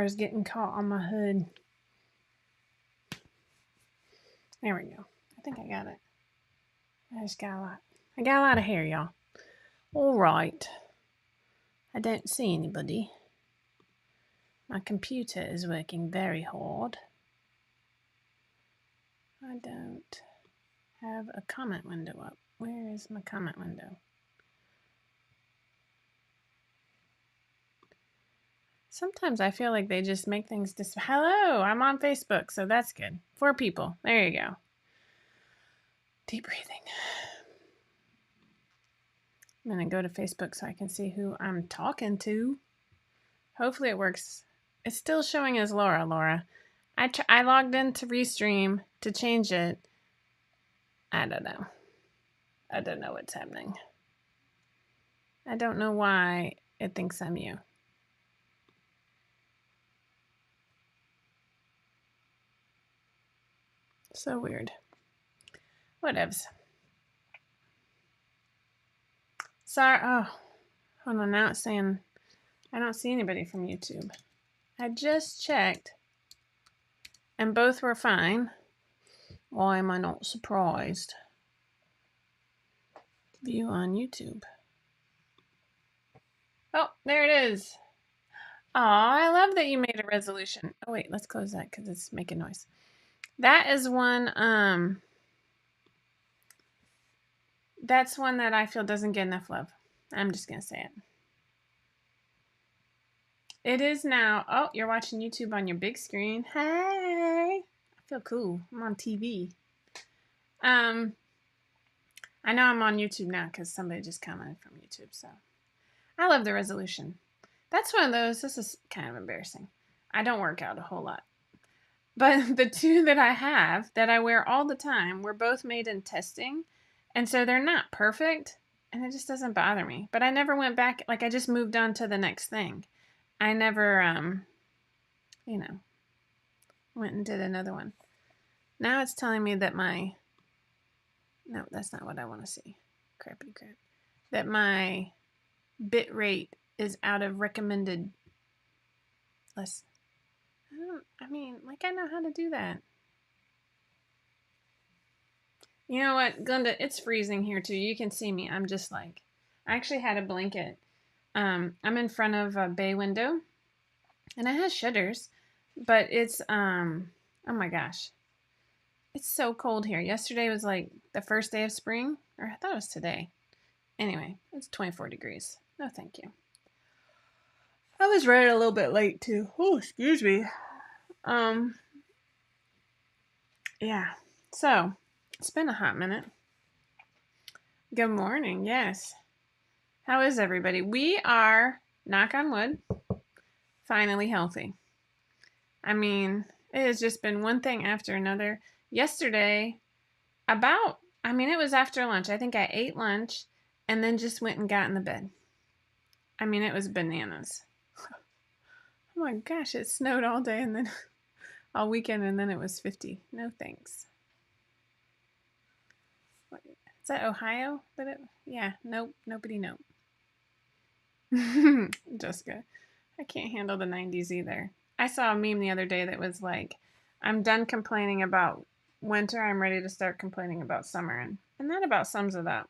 is getting caught on my hood. There we go. I think I got it. I just got a lot. I got a lot of hair, y'all. All right. I don't see anybody. My computer is working very hard. I don't have a comment window up. Where is my comment window? Sometimes I feel like they just make things Hello, I'm on Facebook, so that's good. 4 people. There you go. Deep breathing. I'm going to go to Facebook so I can see who I'm talking to. Hopefully it works. It's still showing as Laura. I logged into Restream to change it. I don't know. I don't know what's happening. I don't know why it thinks I'm you. So weird. Whatevs. Sorry. Oh, hold on. Now it's saying I don't see anybody from YouTube. I just checked and both were fine. Why am I not surprised? View on YouTube. Oh, there it is. Oh, I love that you made a resolution. Oh, wait, let's close that because it's making noise. That is one, that's one that I feel doesn't get enough love. I'm just going to say it. It is now. Oh, you're watching YouTube on your big screen. Hey, I feel cool. I'm on TV. I know I'm on YouTube now because somebody just commented from YouTube. So I love the resolution. That's one of those. This is kind of embarrassing. I don't work out a whole lot. But the 2 that I have that I wear all the time were both made in testing. And so they're not perfect. And it just doesn't bother me. But I never went back. Like I just moved on to the next thing. I never, went and did another one. Now it's telling me that no, that's not what I want to see. Crappity crap. That my bit rate is out of recommended. I know how to do that. You know what, Glenda? It's freezing here too. You can see me. I'm just like, I actually had a blanket. I'm in front of a bay window, and it has shutters, but it's oh my gosh, it's so cold here. Yesterday was like the first day of spring, or I thought it was today. Anyway, it's 24 degrees. No, thank you. I was running a little bit late too. Oh, excuse me. Yeah. So, it's been a hot minute. Good morning. Yes. How is everybody? We are, knock on wood, finally healthy. I mean, it has just been one thing after another. Yesterday, it was after lunch. I think I ate lunch and then just went and got in the bed. I mean, it was bananas. Oh my gosh, it snowed all day and then all weekend, and then it was 50. No thanks. Is that Ohio? Yeah, nope, nobody nope. Jessica, I can't handle the 90s either. I saw a meme the other day that was like, I'm done complaining about winter, I'm ready to start complaining about summer. And that about sums it up.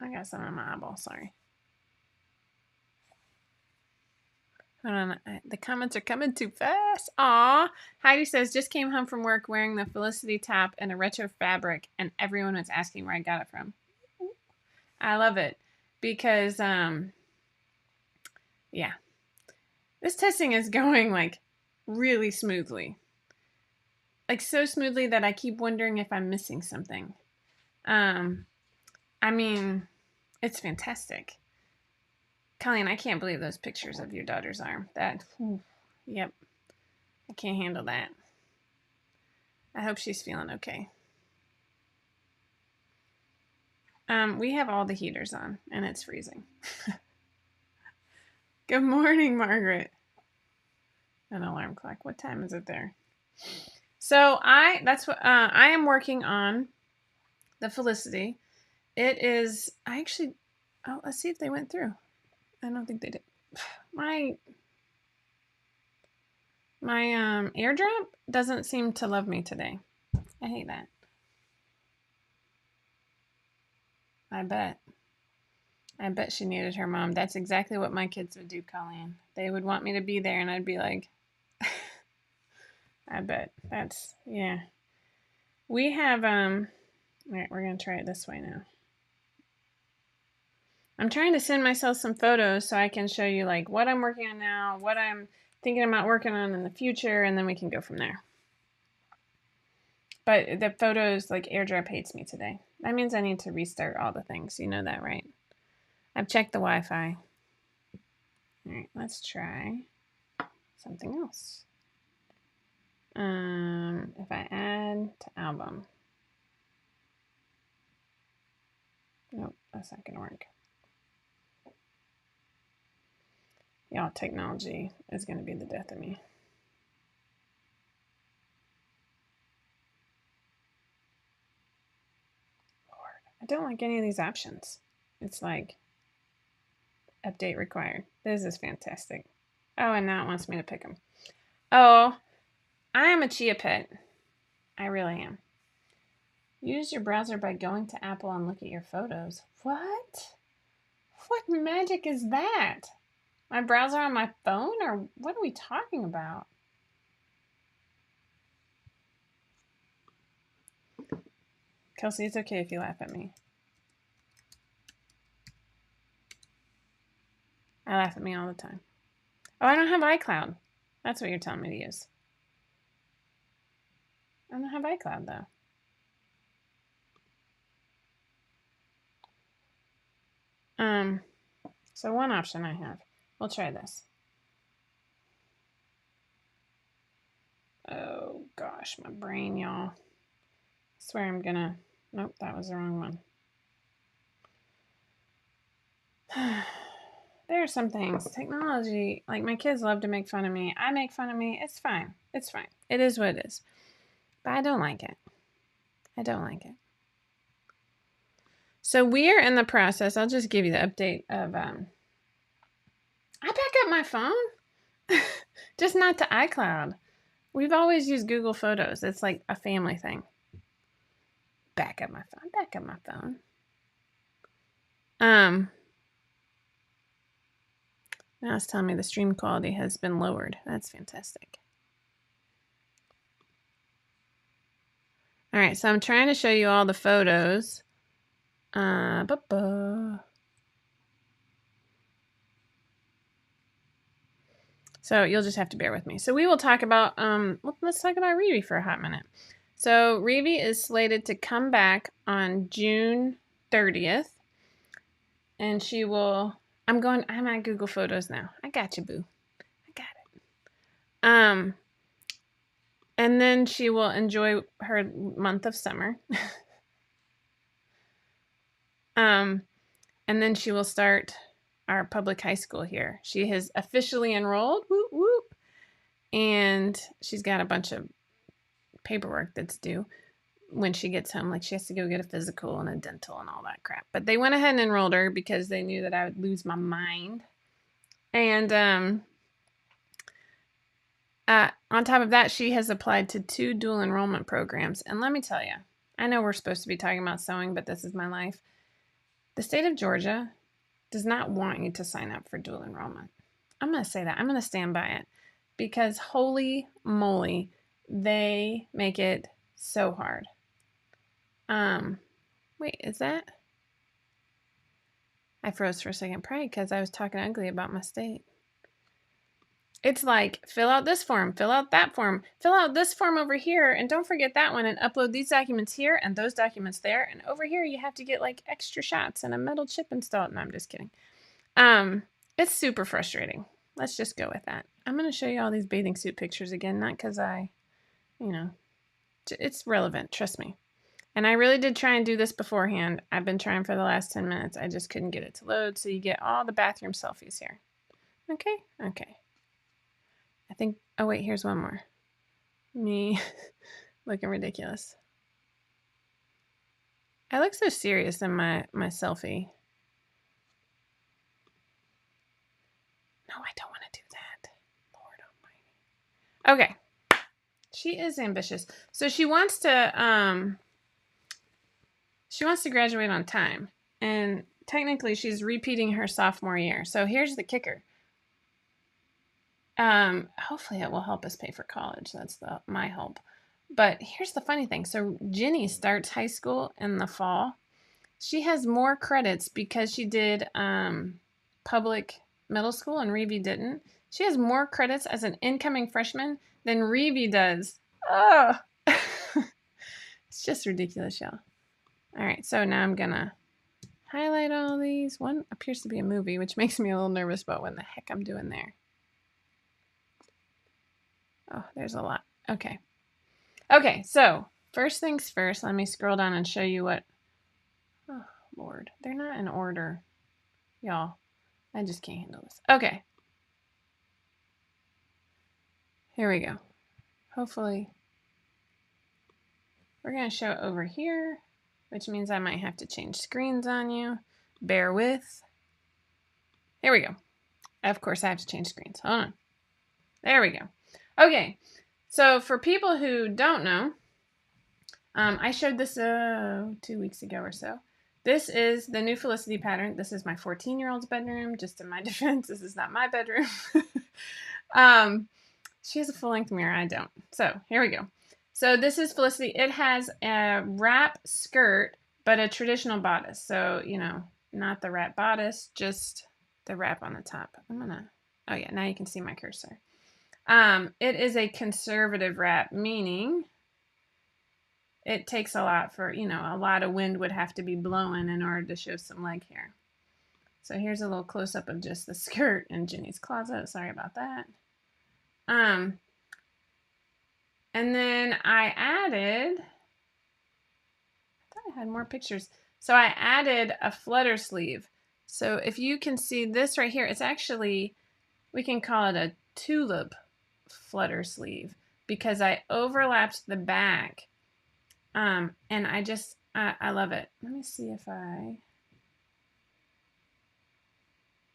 I got some on my eyeball, sorry. Hold on, the comments are coming too fast. Aw, Heidi says, just came home from work wearing the Felicity top and a retro fabric, and everyone was asking where I got it from. I love it because, yeah, this testing is going like really smoothly. Like so smoothly that I keep wondering if I'm missing something. It's fantastic. Colleen, I can't believe those pictures of your daughter's arm. Yep. I can't handle that. I hope she's feeling okay. We have all the heaters on, and it's freezing. Good morning, Margaret. An alarm clock. What time is it there? So I am working on the Felicity. It is, let's see if they went through. I don't think they did. my airdrop doesn't seem to love me today. I hate that. I bet she needed her mom. That's exactly what my kids would do, Colleen. They would want me to be there, and I'd be like, I bet. That's, yeah. We have, all right, we're going to try it this way now. I'm trying to send myself some photos so I can show you like what I'm working on now, what I'm thinking about working on in the future, and then we can go from there. But the photos, like AirDrop hates me today. That means I need to restart all the things. You know that, right? I've checked the Wi-Fi. All right, let's try something else. If I add to album. Nope, that's not gonna work. Y'all, technology is gonna be the death of me. Lord, I don't like any of these options. It's like update required. This is fantastic. Oh, and now it wants me to pick them. Oh, I am a chia pet. I really am. Use your browser by going to Apple and look at your photos. What? What magic is that? My browser on my phone, or what are we talking about? Kelsey, it's okay if you laugh at me. I laugh at me all the time. Oh, I don't have iCloud. That's what you're telling me to use. I don't have iCloud, though. So one option I have. We'll try this. Oh, gosh, my brain, y'all. I swear I'm gonna... Nope, that was the wrong one. There are some things. Technology, like my kids love to make fun of me. I make fun of me. It's fine. It's fine. It is what it is. But I don't like it. I don't like it. So we are in the process. I'll just give you the update of, I back up my phone, just not to iCloud. We've always used Google Photos. It's like a family thing. Back up my phone. Back up my phone. Now it's telling me the stream quality has been lowered. That's fantastic. All right, so I'm trying to show you all the photos. So you'll just have to bear with me. So we will talk about, let's talk about Revi for a hot minute. So Revi is slated to come back on June 30th. And she will, I'm at Google Photos now. I got you, boo. I got it. And then she will enjoy her month of summer. And then she will start our public high school here. She has officially enrolled, whoop, whoop, and she's got a bunch of paperwork that's due when she gets home. Like she has to go get a physical and a dental and all that crap. But they went ahead and enrolled her because they knew that I would lose my mind. And on top of that, she has applied to 2 dual enrollment programs. And let me tell you, I know we're supposed to be talking about sewing, but this is my life. The state of Georgia does not want you to sign up for dual enrollment. I'm going to say that. I'm going to stand by it because holy moly, they make it so hard. Wait, is that? I froze for a second, probably because I was talking ugly about my state. It's like, fill out this form, fill out that form, fill out this form over here, and don't forget that one, and upload these documents here and those documents there, and over here you have to get like extra shots and a metal chip installed. No, I'm just kidding. It's super frustrating. Let's just go with that. I'm going to show you all these bathing suit pictures again, not because it's relevant, trust me. And I really did try and do this beforehand. I've been trying for the last 10 minutes. I just couldn't get it to load, so you get all the bathroom selfies here. Okay, okay. I think, oh wait, here's one more. Me looking ridiculous. I look so serious in my selfie. No, I don't want to do that. Lord almighty. Okay. She is ambitious. So she wants to graduate on time. And technically she's repeating her sophomore year. So here's the kicker. Hopefully it will help us pay for college. That's my hope. But here's the funny thing. So Ginny starts high school in the fall. She has more credits because she did public middle school and Reeve didn't. She has more credits as an incoming freshman than Reeve does. Oh, it's just ridiculous, y'all. All right, so now I'm gonna highlight all these. One appears to be a movie, which makes me a little nervous about what the heck I'm doing there. Oh, there's a lot. Okay. Okay, so first things first, let me scroll down and show you what. Oh, Lord. They're not in order. Y'all, I just can't handle this. Okay. Here we go. Hopefully, we're going to show over here, which means I might have to change screens on you. Bear with. Here we go. Of course, I have to change screens. Hold on. There we go. Okay. So for people who don't know, I showed this 2 weeks ago or so. This is the new Felicity pattern. This is my 14-year-old's bedroom. Just in my defense, this is not my bedroom. She has a full-length mirror. I don't. So here we go. So this is Felicity. It has a wrap skirt, but a traditional bodice. So, you know, not the wrap bodice, just the wrap on the top. Oh yeah, now you can see my cursor. It is a conservative wrap, meaning it takes a lot for, you know, a lot of wind would have to be blowing in order to show some leg hair. So here's a little close-up of just the skirt in Ginny's closet. Sorry about that. And then I thought I had more pictures. So I added a flutter sleeve. So if you can see this right here, it's actually, we can call it a tulip flutter sleeve because I overlapped the back. And I love it. Let me see if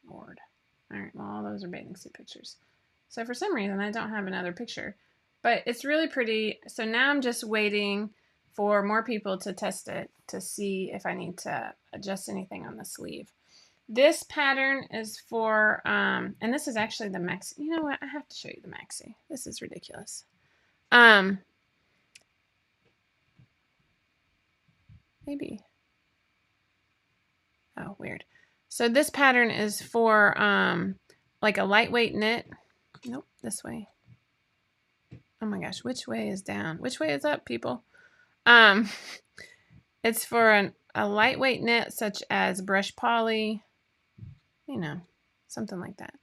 Lord. All right, well, all those are bathing suit pictures. So for some reason, I don't have another picture. But it's really pretty. So now I'm just waiting for more people to test it to see if I need to adjust anything on the sleeve. This pattern is for, and this is actually the maxi. You know what? I have to show you the maxi. This is ridiculous. Maybe. Oh, weird. So this pattern is for like a lightweight knit. Nope, this way. Oh my gosh, which way is down? Which way is up, people? It's for a lightweight knit such as brush poly, you know, something like that.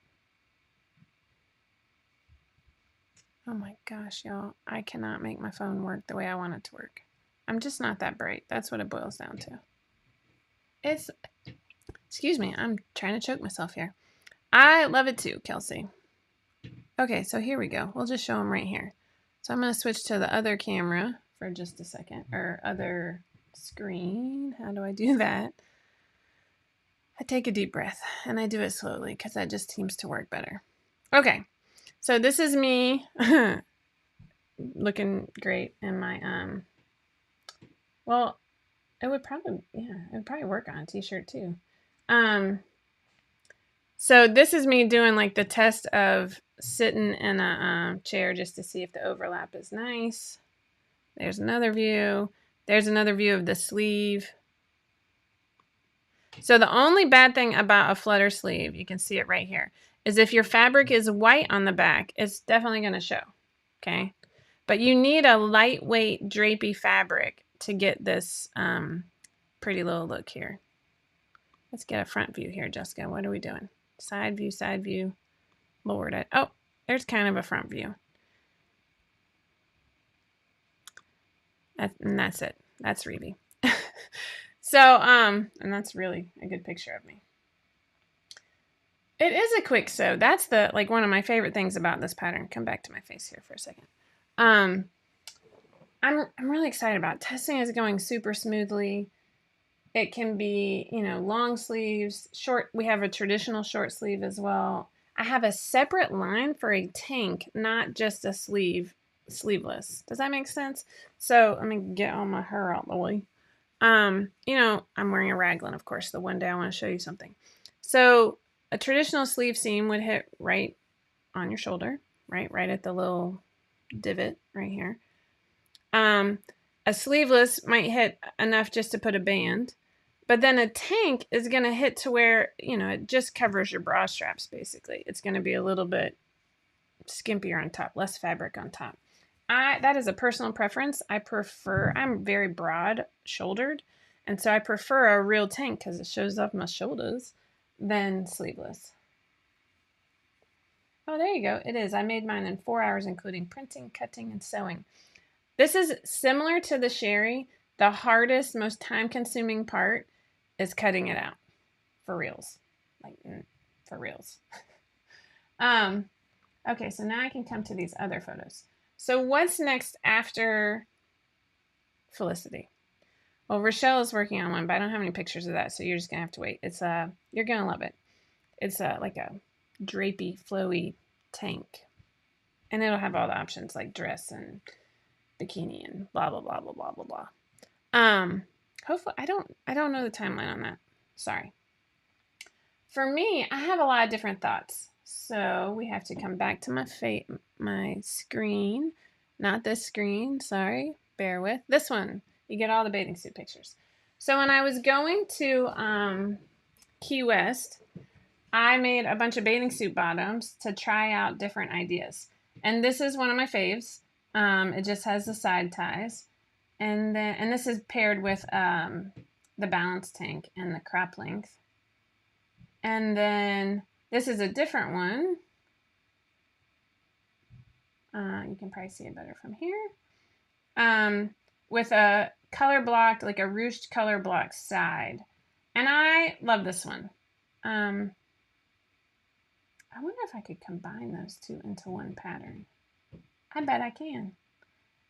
Oh my gosh, y'all, I cannot make my phone work the way I want it to work. I'm just not that bright. That's what it boils down to. Excuse me, I'm trying to choke myself here. I love it too, Kelsey. Okay, so here we go. We'll just show them right here. So I'm going to switch to the other camera for just a second, or other screen. How do I do that? I take a deep breath, and I do it slowly because that just seems to work better. Okay, so this is me looking great in my, well, it would probably work on a t-shirt too. So this is me doing like the test of sitting in a chair just to see if the overlap is nice. There's another view. There's another view of the sleeve. So the only bad thing about a flutter sleeve, you can see it right here, is if your fabric is white on the back, it's definitely going to show, okay? But you need a lightweight drapey fabric to get this pretty little look here. Let's get a front view here, Jessica. What are we doing? Side view, side view. Lord, oh, there's kind of a front view. And that's it. That's Reeve. So, and that's really a good picture of me. It is a quick sew. That's one of my favorite things about this pattern. Come back to my face here for a second. I'm really excited about it. Testing is going super smoothly. It can be, you know, long sleeves, short. We have a traditional short sleeve as well. I have a separate line for a tank, not just a sleeveless. Does that make sense? So let me get all my hair out of the way. You know, I'm wearing a raglan, of course, the one day I want to show you something. So a traditional sleeve seam would hit right on your shoulder, right at the little divot right here. A sleeveless might hit enough just to put a band, but then a tank is going to hit to where, you know, it just covers your bra straps, basically. It's going to be a little bit skimpier on top, less fabric on top. That is a personal preference. I'm very broad shouldered, and so I prefer a real tank because it shows off my shoulders than sleeveless. Oh, there you go. It is. I made mine in 4 hours, including printing, cutting, and sewing. This is similar to the sherry. The hardest, most time-consuming part is cutting it out for reals. Like, for reals. Okay, so now I can come to these other photos. So what's next after Felicity? Well, Rochelle is working on one, but I don't have any pictures of that, so you're just going to have to wait. It's you're going to love it. It's like a drapey, flowy tank. And it'll have all the options like dress and bikini and blah, blah, blah, blah, blah, blah, blah. Hopefully, I don't know the timeline on that. Sorry. For me, I have a lot of different thoughts. So we have to come back to my screen. Not this screen, sorry. Bear with. This one. You get all the bathing suit pictures. So when I was going to Key West, I made a bunch of bathing suit bottoms to try out different ideas. And this is one of my faves. It just has the side ties. And this is paired with the balance tank and the crop length. And then this is a different one. You can probably see it better from here. With a color blocked, like a ruched color block side. And I love this one. I wonder if I could combine those two into one pattern. I bet I can.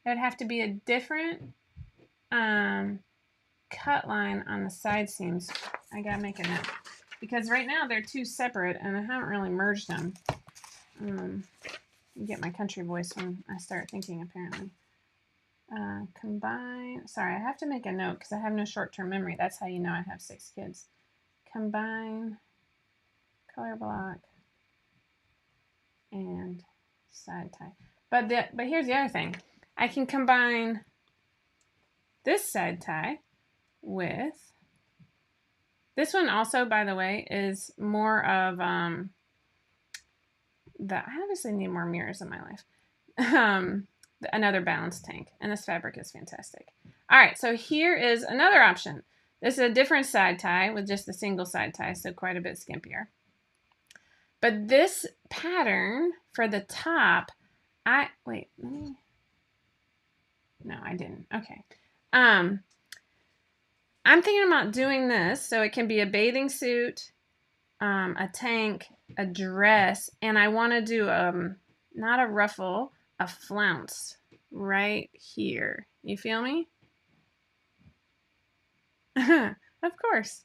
It would have to be a different cut line on the side seams. I gotta make a note. Because right now they're two separate and I haven't really merged them. You get my country voice when I start thinking, apparently. Combine. Sorry, I have to make a note because I have no short-term memory. That's how you know I have 6 kids. Combine, color block, and side tie. But here's the other thing. I can combine this side tie with this one also, by the way, is more of I obviously need more mirrors in my life. Another balance tank, and this fabric is fantastic. All right, so here is another option. This is a different side tie with just a single side tie, so quite a bit skimpier. But this pattern for the top, no, I didn't. Okay. I'm thinking about doing this so it can be a bathing suit, a tank, a dress, and I want to do not a ruffle, a flounce right here. You feel me? Of course.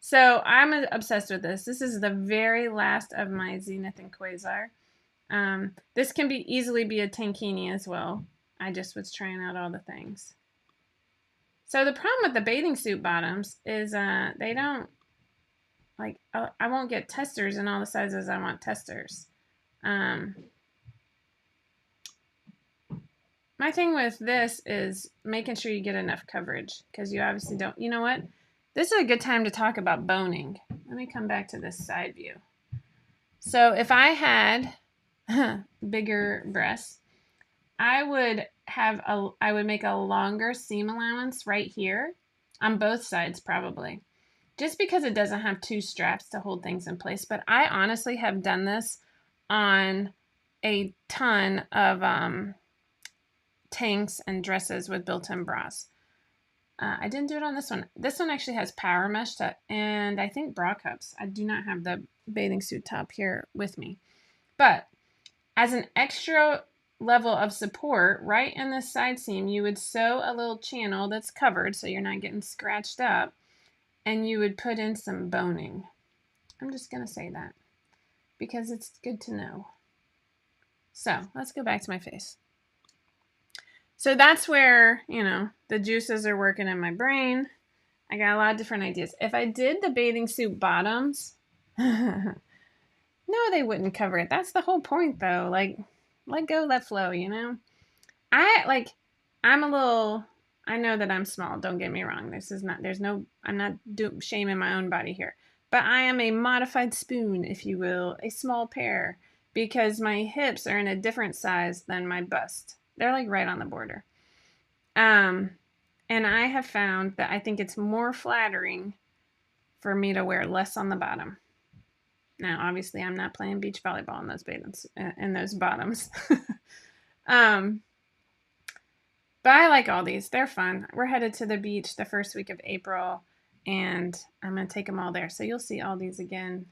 So I'm obsessed with this. This is the very last of my Zenith and Quasar. This can easily be a tankini as well. I just was trying out all the things. So the problem with the bathing suit bottoms is they don't, like, I won't get testers in all the sizes I want testers. My thing with this is making sure you get enough coverage because you obviously don't. You know what? This is a good time to talk about boning. Let me come back to this side view. So if I had bigger breasts, I would make a longer seam allowance right here on both sides probably, just because it doesn't have 2 straps to hold things in place. But I honestly have done this on a ton of tanks and dresses with built-in bras. I didn't do it on this one. This one actually has power mesh and I think bra cups. I do not have the bathing suit top here with me. But as an extra level of support, right in this side seam, you would sew a little channel that's covered so you're not getting scratched up, and you would put in some boning. I'm just going to say that. because it's good to know. So let's go back to my face. So that's where, the juices are working in my brain. I got a lot of different ideas. If I did the bathing suit bottoms, no, they wouldn't cover it. That's the whole point, though. Like, let go, let flow, I know that I'm small. Don't get me wrong. I'm not shaming my own body here. But I am a modified spoon, if you will, a small pear, because my hips are in a different size than my bust. They're like right on the border. And I have found that I think it's more flattering for me to wear less on the bottom. Now, obviously, I'm not playing beach volleyball in those bottoms. But I like all these. They're fun. We're headed to the beach the first week of April, and I'm going to take them all there. So you'll see all these again.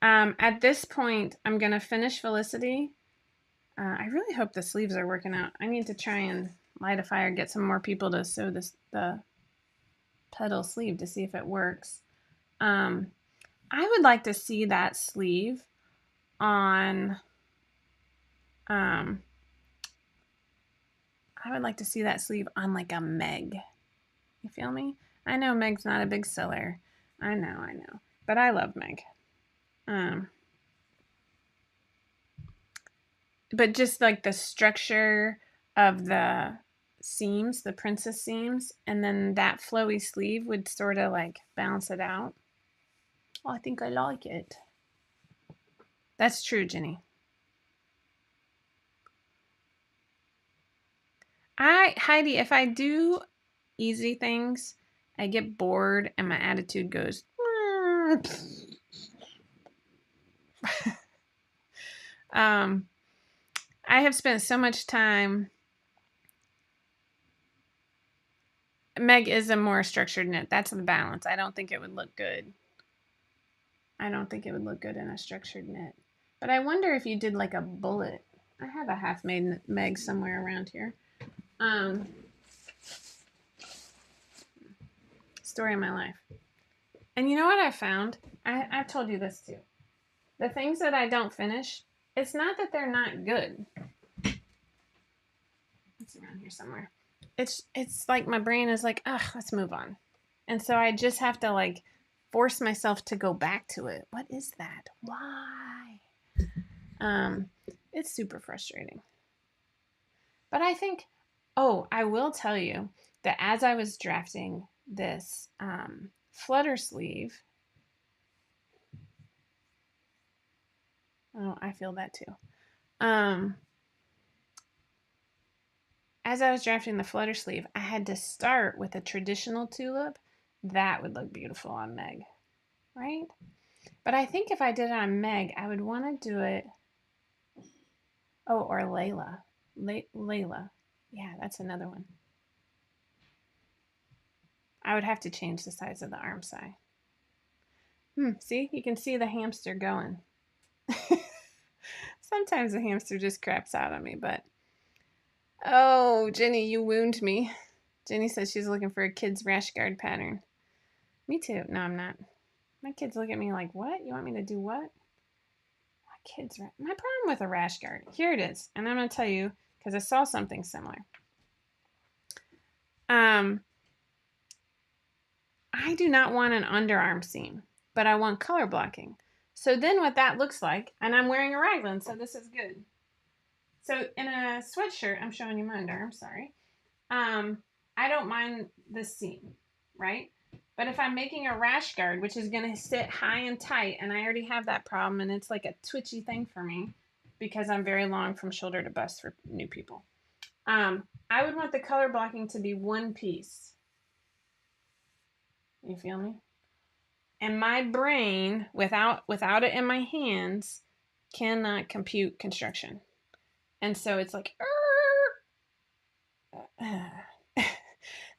At this point, I'm going to finish Felicity. I really hope the sleeves are working out. I need to try and light a fire, get some more people to sew the petal sleeve to see if it works. I would like to see that sleeve on like a Meg. You feel me? I know Meg's not a big seller. I know. But I love Meg. But just like the structure of the seams, the princess seams, and then that flowy sleeve would sort of like balance it out. Oh, I think I like it. That's true, Jenny. Heidi, if I do easy things, I get bored and my attitude goes. I have spent so much time. Meg is a more structured knit. That's the balance. I don't think it would look good. I don't think it would look good in a structured knit. But I wonder if you did like a bullet. I have a half-made Meg somewhere around here. Story of my life. And you know what I found? I've told you this too. The things that I don't finish, it's not that they're not good. It's around here somewhere. It's like my brain is like, ugh, let's move on. And so I just have to like force myself to go back to it. What is that? Why? It's super frustrating. But I think, I will tell you that as I was drafting this flutter sleeve, I feel that too. As I was drafting the flutter sleeve, I had to start with a traditional tulip. That would look beautiful on Meg, right? But I think if I did it on Meg, I would want to do it. Oh, or Layla. Layla. Yeah, that's another one. I would have to change the size of the arm side. See? You can see the hamster going. Sometimes the hamster just craps out on me, but... Oh, Jenny, you wound me. Jenny says she's looking for a kid's rash guard pattern. Me too. No, I'm not. My kids look at me like, what? You want me to do what? My problem with a rash guard. Here it is. And I'm going to tell you, because I saw something similar. I do not want an underarm seam, but I want color blocking. So then what that looks like, and I'm wearing a raglan, so this is good. So in a sweatshirt, I'm showing you my underarm, sorry. I don't mind this seam, right? But if I'm making a rash guard, which is going to sit high and tight, and I already have that problem, and it's like a twitchy thing for me because I'm very long from shoulder to bust for new people. I would want the color blocking to be one piece. You feel me? And my brain, without it in my hands, cannot compute construction. And so it's like,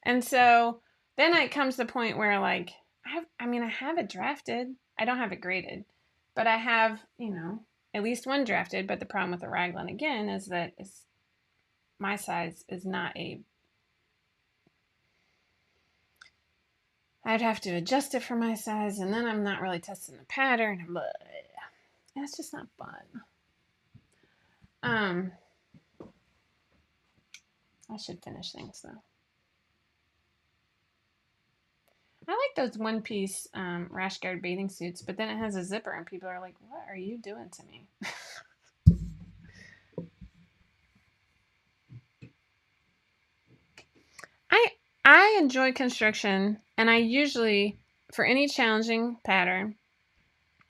and so then it comes to the point where like, I have it drafted. I don't have it graded, but I have, at least one drafted. But the problem with the raglan again is that my size is not I'd have to adjust it for my size, and then I'm not really testing the pattern. It's just not fun. I should finish things though. I like those one-piece rash guard bathing suits, but then it has a zipper, and people are like, "What are you doing to me?" I I enjoy construction, and I usually, for any challenging pattern,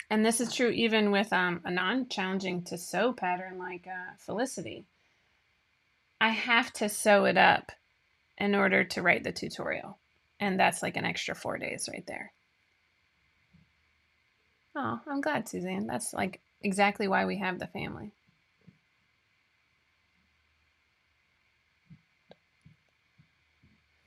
and this is true even with a non-challenging to sew pattern like Felicity, I have to sew it up in order to write the tutorial, and that's like an extra 4 days right there. Oh, I'm glad, Suzanne. That's like exactly why we have the family.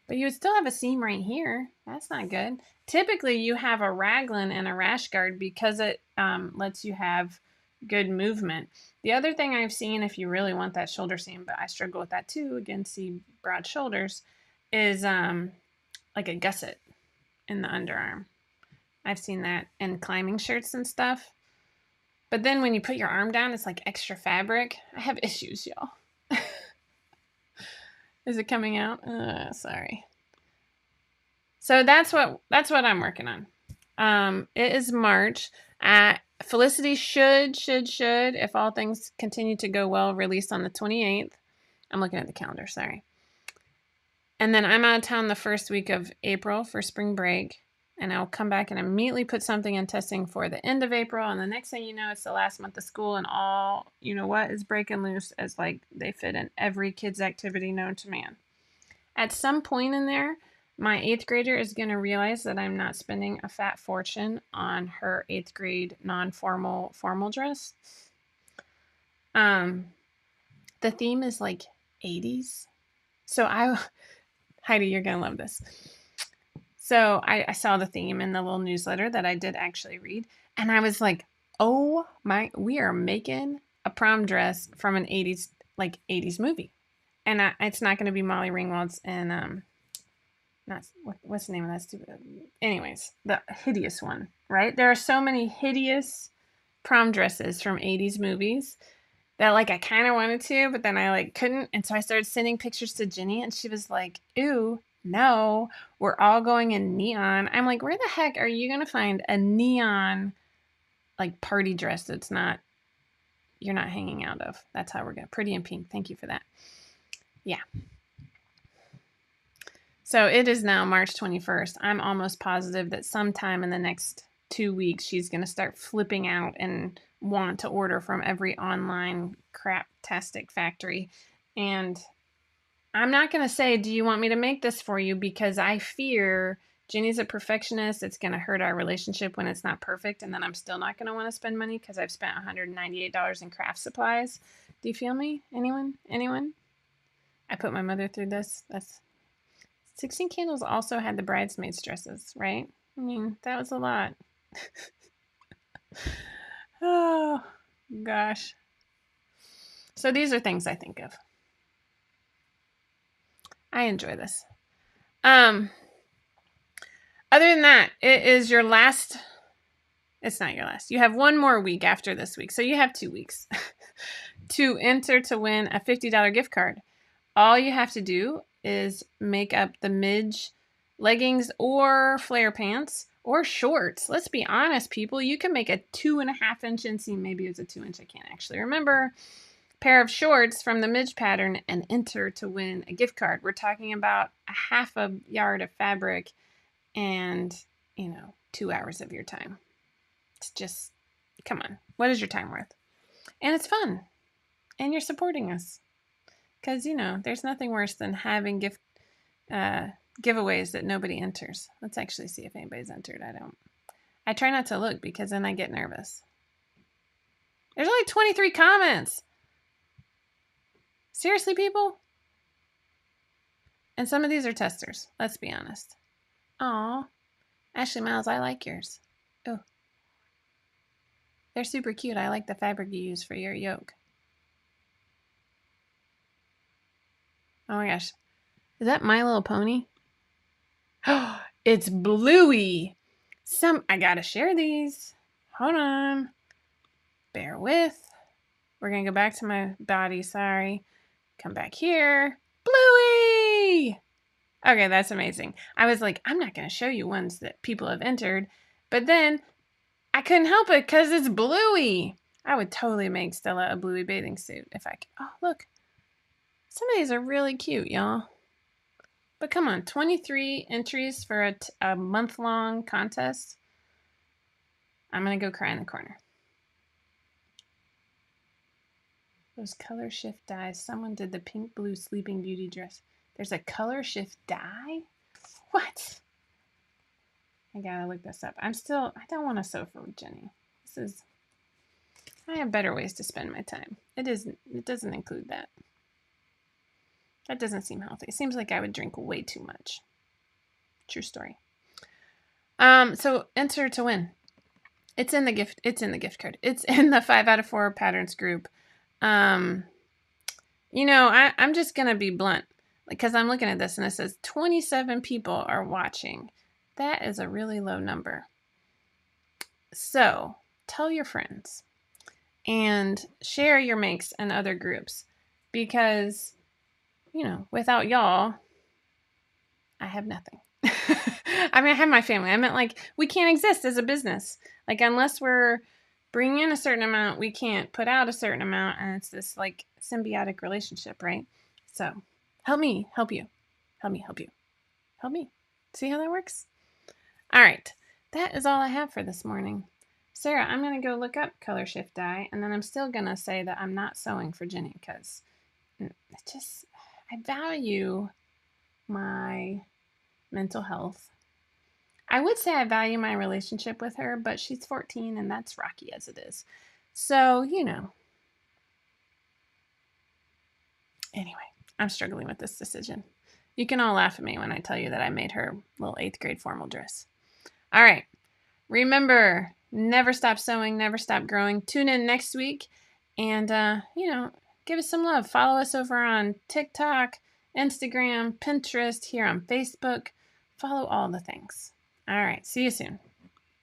But you would still have a seam right here. That's not good. Typically, you have a raglan and a rash guard because it lets you have good movement. The other thing I've seen, if you really want that shoulder seam, but I struggle with that too, again, see broad shoulders, is like a gusset in the underarm. I've seen that in climbing shirts and stuff. But then when you put your arm down, it's like extra fabric. I have issues, y'all. Is it coming out? Sorry. So that's what I'm working on. It is March. Felicity should, if all things continue to go well, release on the 28th. I'm looking at the calendar, sorry. And then I'm out of town the first week of April for spring break. And I'll come back and immediately put something in testing for the end of April. And the next thing you know, it's the last month of school, and all, you know what, is breaking loose as like they fit in every kid's activity known to man. At some point in there, my 8th grader is going to realize that I'm not spending a fat fortune on her 8th grade non-formal formal dress. The theme is like 80s. So Heidi, you're going to love this. So I saw the theme in the little newsletter that I did actually read, and I was like, oh my, we are making a prom dress from an 80s movie. And it's not going to be Molly Ringwald's and what's the name of that stupid? Anyways, the hideous one, right? There are so many hideous prom dresses from 80s movies that like I kind of wanted to, but then I like couldn't, and so I started sending pictures to Jenny, and she was like, "Ew, no, we're all going in neon." I'm like, "Where the heck are you gonna find a neon like party dress that's not you're not hanging out of?" That's how we're going. Pretty in pink. Thank you for that. Yeah. So it is now March 21st. I'm almost positive that sometime in the next 2 weeks, she's going to start flipping out and want to order from every online crap-tastic factory. And I'm not going to say, do you want me to make this for you? Because I fear Jenny's a perfectionist. It's going to hurt our relationship when it's not perfect. And then I'm still not going to want to spend money because I've spent $198 in craft supplies. Do you feel me? Anyone? I put my mother through this. 16 Candles also had the bridesmaids dresses, right? I mean, that was a lot. Oh, gosh. So these are things I think of. I enjoy this. Other than that, it is your last. It's not your last. You have one more week after this week. So you have 2 weeks to enter to win a $50 gift card. All you have to do is make up the midge leggings or flare pants or shorts. Let's be honest, people. You can make a 2.5-inch inseam. Maybe it was a 2-inch. I can't actually remember. Pair of shorts from the midge pattern and enter to win a gift card. We're talking about a half a yard of fabric and, 2 hours of your time. It's just, come on. What is your time worth? And it's fun. And you're supporting us. Because, there's nothing worse than having giveaways that nobody enters. Let's actually see if anybody's entered. I try not to look because then I get nervous. There's only 23 comments. Seriously, people? And some of these are testers. Let's be honest. Aw. Ashley Miles, I like yours. Oh. They're super cute. I like the fabric you use for your yoke. Oh my gosh. Is that My Little Pony? Oh, it's Bluey. I gotta share these. Hold on. Bear with. We're going to go back to my body. Sorry. Come back here. Bluey! Okay, that's amazing. I was like, I'm not going to show you ones that people have entered. But then I couldn't help it because it's Bluey. I would totally make Stella a Bluey bathing suit if I could. Oh, look. Some of these are really cute, y'all. But come on, 23 entries for a month-long contest. I'm going to go cry in the corner. Those color shift dyes. Someone did the pink blue Sleeping Beauty dress. There's a color shift dye? What? I gotta look this up. I don't want to sew for Jenny. I have better ways to spend my time. It doesn't include that. That doesn't seem healthy. It seems like I would drink way too much. True story. So enter to win. It's in the gift card. It's in the 5 out of 4 patterns group. I'm just gonna be blunt because I'm looking at this and it says 27 people are watching. That is a really low number. So tell your friends and share your makes in other groups because, without y'all, I have nothing. I mean, I have my family. I meant like we can't exist as a business. Like unless we're bringing in a certain amount, we can't put out a certain amount. And it's this like symbiotic relationship, right? So help me, help you. Help me, help you. Help me. See how that works? All right. That is all I have for this morning. Sarah, I'm going to go look up color shift dye. And then I'm still going to say that I'm not sewing for Jenny because I value my mental health. I would say I value my relationship with her, but she's 14 and that's rocky as it is. So, Anyway, I'm struggling with this decision. You can all laugh at me when I tell you that I made her little 8th grade formal dress. All right. Remember, never stop sewing, never stop growing. Tune in next week and, give us some love. Follow us over on TikTok, Instagram, Pinterest, here on Facebook. Follow all the things. All right. See you soon.